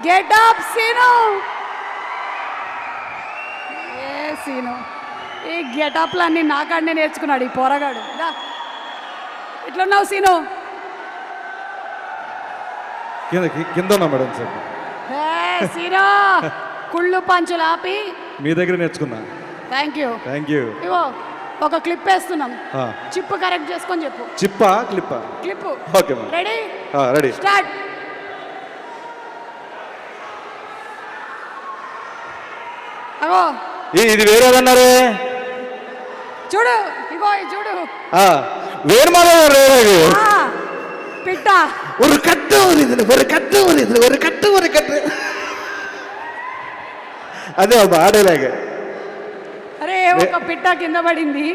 Get up Seenu. ఏ సీను, ఈ గెటప్లన్నీ నాకాడనే నేర్చుకున్నాడు ఈ పోరగాడు. ఎట్లున్నావు సీను? కింద ఉన్నా మేడం సార్. సీను కుళ్ళు పంచులు ఆపి మీ దగ్గర నేర్చుకున్నా. Thank you. ఇగో ఒక క్లిప్ వేస్తున్నాం, చిప్పు కరెక్ట్ చేసుకొని చెప్పు. చిప్పా క్లిప్పా? Clip. Okay madam. Ready ready start. అగో ఇది వేరేదన్నారే చూడు, ఇగో చూడు, వేరు పిట్ట ஒரு கட்டு ஒரு கட்டு అదే ఆడేలాగే. అరే ఒక పిట్ట కింద పడింది,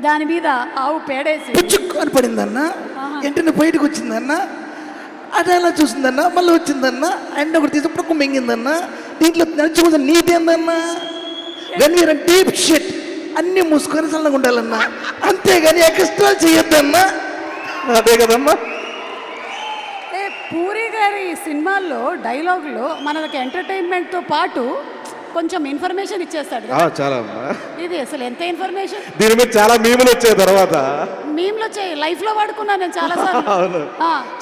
దాని మీద ఆవు పేడేసి పుచ్చుకొని పడిందన్న, వెంటనే బయటకు వచ్చిందన్న, అది అలా చూసిందన్న, మళ్ళీ వచ్చిందన్న, అండ్ ఒకటి తీసినప్పుడు మింగిందన్న, దీంట్లో నడుచుకుందా నీటి ఏందన్న, వెన్ యూర్ డీప్ షిట్ అన్ని మూసుకొని చల్లగా ఉండాలన్న, అంతేగాని ఎక్స్ట్రా చేయొద్దన్న. అదే కదమ్మా. పూరి గారి సినిమాల్లో డైలాగులు మనకి ఎంటర్టైన్మెంట్తో పాటు కొంచెం ఇన్ఫర్మేషన్ ఇచ్చేస్తాడు. చాలా ఇది అసలు ఎంత ఇన్ఫర్మేషన్. దీని మీద చాలా మీములు వచ్చాయి, తర్వాత మీములు వచ్చాయి, లైఫ్ లో వాడుకున్నాను నేను చాలా సార్లు.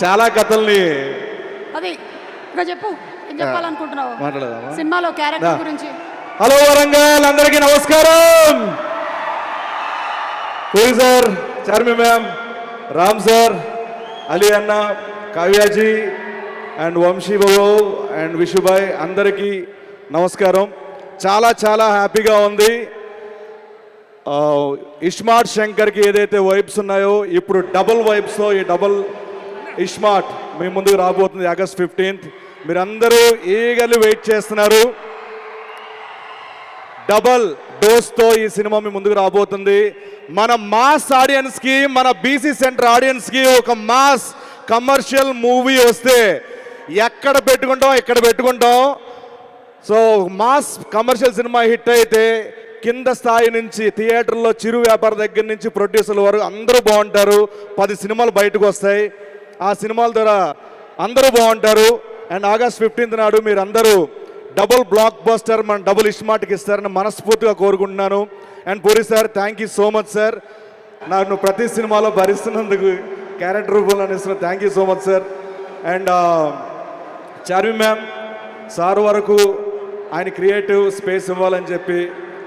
చాలా కథల్ని. అది ఇంకా చెప్పు, ఏం చెప్పాలనుకుంటున్నావు? మాట్లాడదామా సినిమాలో క్యారెక్టర్ గురించి? హలో వరంగల్, అందరికీ నమస్కారం. Puri sir, Charmi ma'am, Ram sir, Ali అన్న, కావ్యాజీ అండ్ వంశీ బాబు అండ్ విషుభాయ్, అందరికీ నమస్కారం. చాలా చాలా హ్యాపీగా ఉంది. ఇస్మార్ట్ శంకర్కి ఏదైతే వైబ్స్ ఉన్నాయో ఇప్పుడు డబుల్ వైబ్స్తో ఈ డబుల్ ఇస్మార్ట్ మీ ముందుకు రాబోతుంది ఆగస్ట్ 15th. మీరందరూ ఈగర్లీ వెయిట్ చేస్తున్నారు. డబల్ డోస్తో ఈ సినిమా మీ ముందుకు రాబోతుంది. మన మాస్ ఆడియన్స్కి, మన బీసీ సెంటర్ ఆడియన్స్కి ఒక మాస్ కమర్షియల్ మూవీ వస్తే ఎక్కడ పెట్టుకుంటాం. So mass commercial cinema hit అయితే కింద స్థాయి నుంచి థియేటర్లో చిరు వ్యాపార దగ్గర నుంచి ప్రొడ్యూసర్ల వరకు అందరూ బాగుంటారు. 10 సినిమాలు బయటకు వస్తాయి. ఆ సినిమాల ద్వారా అందరూ బాగుంటారు. అండ్ ఆగస్ట్ 15th నాడు మీరు అందరూ డబుల్ బ్లాక్ బస్టర్ మన డబుల్ ఇస్మార్ట్కి ఇస్తారని మనస్ఫూర్తిగా కోరుకుంటున్నాను. And puri sir, thank you so much sir. నన్ను ప్రతి సినిమాలో భరిస్తున్నందుకు, క్యారెక్టర్ రూపంలో ఇస్తున్నా, thank you so much sir. And Charmi ma'am sir వరకు ఆయన క్రియేటివ్ స్పేస్ ఇవ్వాలని చెప్పి,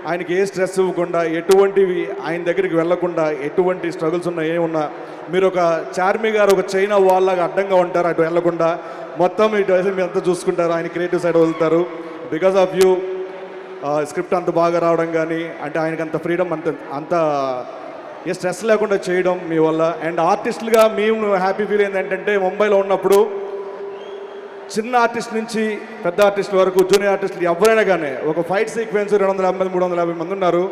ఆయనకి ఏ స్ట్రెస్ ఇవ్వకుండా, ఎటువంటివి ఆయన దగ్గరికి వెళ్లకుండా, ఎటువంటి స్ట్రగుల్స్ ఉన్నా ఏమున్నా మీరు ఒక చార్మి గారు ఒక చైనా వాళ్ళగా అడ్డంగా ఉంటారు, అటు వెళ్లకుండా మొత్తం ఇటు మీరు అంతా చూసుకుంటారు, ఆయన క్రియేటివ్ సైడ్ వదులుతారు. బికాస్ ఆఫ్ యూ స్క్రిప్ట్ అంత బాగా రావడం కానీ, అంటే ఆయనకి అంత ఫ్రీడమ్, అంత ఏ స్ట్రెస్ లేకుండా చేయడం మీ వల్ల. అండ్ ఆర్టిస్టులుగా మేము హ్యాపీ ఫీల్ అయింది ఏంటంటే, ముంబైలో ఉన్నప్పుడు చిన్న ఆర్టిస్ట్ నుంచి పెద్ద ఆర్టిస్ట్ వరకు, జూనియర్ ఆర్టిస్టులు ఎవరైనా కానీ ఒక ఫైట్ సీక్వెన్స్ 250 350 మంది ఉన్నారు.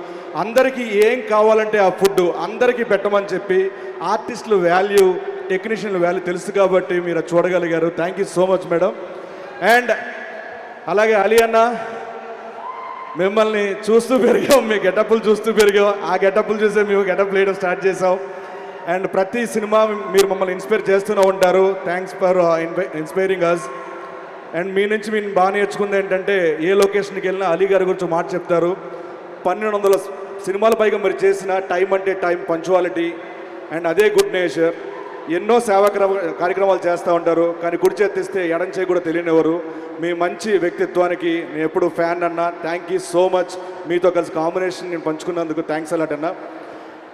అందరికీ ఏం కావాలంటే ఆ ఫుడ్ అందరికీ పెట్టమని చెప్పి ఆర్టిస్టులు వాల్యూ, టెక్నీషియన్ల వాల్యూ తెలుసు కాబట్టి మీరు చూడగలిగారు. Thank you so much madam. And అలాగే అలీ అన్న, మిమ్మల్ని చూస్తూ పెరిగాం, మీ గెటప్లు చూస్తూ పెరిగాం. ఆ గెటప్లు చూసే మేము గెటప్ వేయడం స్టార్ట్ చేసాం. అండ్ ప్రతి సినిమా మీరు మమ్మల్ని ఇన్స్పైర్ చేస్తూనే ఉంటారు. Thanks for inspiring us. And మీ నుంచి మేము బాగా నేర్చుకుంది ఏంటంటే, ఏ లొకేషన్కి వెళ్ళినా అలీ గారి గురించి మాట చెప్తారు. 1200 సినిమాల పైగా మీరు చేసిన టైం అంటే టైం, పంచువాలిటీ అండ్ అదే గుడ్ నేచర్. ఎన్నో సేవా కార్యక్రమాలు చేస్తూ ఉంటారు, కానీ కుడి చేతిస్తే ఎడం చేయి కూడా తెలియనివ్వరు. మీ మంచి వ్యక్తిత్వానికి నేను ఎప్పుడు ఫ్యాన్ అన్నా. Thank you so much. మీతో కలిసి కాంబినేషన్ నేను పంచుకున్నందుకు థ్యాంక్స్ అలాట్ అన్నా.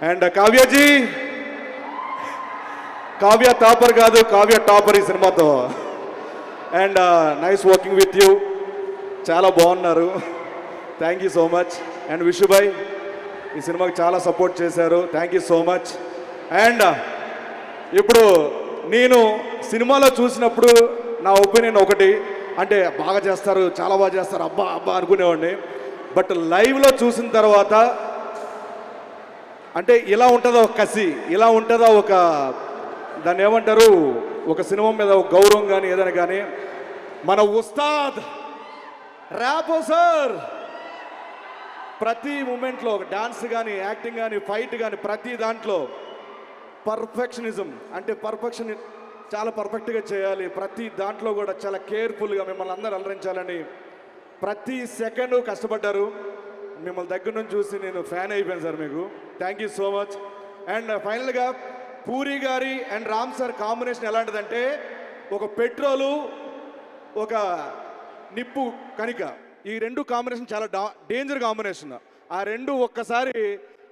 అండ్ కావ్యాజీ, కావ్య టాపర్ కాదు, కావ్య టాపర్ ఈ సినిమాతో. And nice working with you, చాలా బాగున్నారు. Thank you so much. And విషుభాయ్ ఈ సినిమాకి చాలా సపోర్ట్ చేశారు. Thank you so much. And ఇప్పుడు నేను సినిమాలో చూసినప్పుడు నా ఒపీనియన్ ఒకటి, అంటే బాగా చేస్తారు, చాలా బాగా చేస్తారు, అబ్బా అనుకునేవాడిని. బట్ లైవ్లో చూసిన తర్వాత అంటే ఇలా ఉంటుందా ఒక కసి, ఇలా ఉంటుందా ఒక, దాన్ని ఏమంటారు, ఒక సినిమా మీద ఒక గౌరవం కానీ ఏదైనా కానీ. మన ఉస్తాద్ ర్యాపో సార్ ప్రతి మూమెంట్లో డాన్స్ కానీ, యాక్టింగ్ కానీ, ఫైట్ కానీ, ప్రతి దాంట్లో పర్ఫెక్షనిజం, అంటే చాలా పర్ఫెక్ట్గా చేయాలి, ప్రతి దాంట్లో కూడా చాలా కేర్ఫుల్గా మిమ్మల్ని అందరూ అలరించాలని ప్రతి సెకండ్ కష్టపడ్డారు. మిమ్మల్ని దగ్గర నుంచి చూసి నేను ఫ్యాన్ అయిపోయాను సార్ మీకు. Thank you so much. And ఫైనల్గా పూరి గారి అండ్ రామ్ సార్ కాంబినేషన్ ఎలాంటిదంటే ఒక పెట్రోలు ఒక నిప్పు కణిక, ఈ రెండు కాంబినేషన్ చాలా డేంజర్ కాంబినేషన్. ఆ రెండు ఒక్కసారి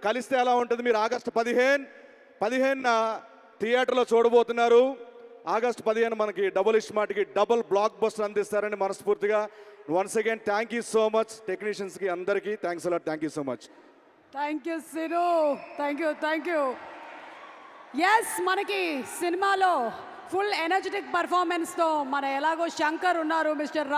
కలిస్తే ఎలా ఉంటుంది మీరు ఆగస్టు 15న థియేటర్లో చూడబోతున్నారు. ఆగస్టు 15 మనకి డబుల్ ఇస్మార్ట్కి డబుల్ బ్లాక్ బస్టర్ అందిస్తారని మనస్ఫూర్తిగా once again thank you so much. టెక్నీషియన్స్కి అందరికీ thanks a lot. Thank you so much. Thank you Seenu, thank you. Yes, మనకి సినిమాలో ఫుల్ ఎనర్జెటిక్ పర్ఫార్మెన్స్తో మన ఎలాగో శంకర్ ఉన్నారు, మిస్టర్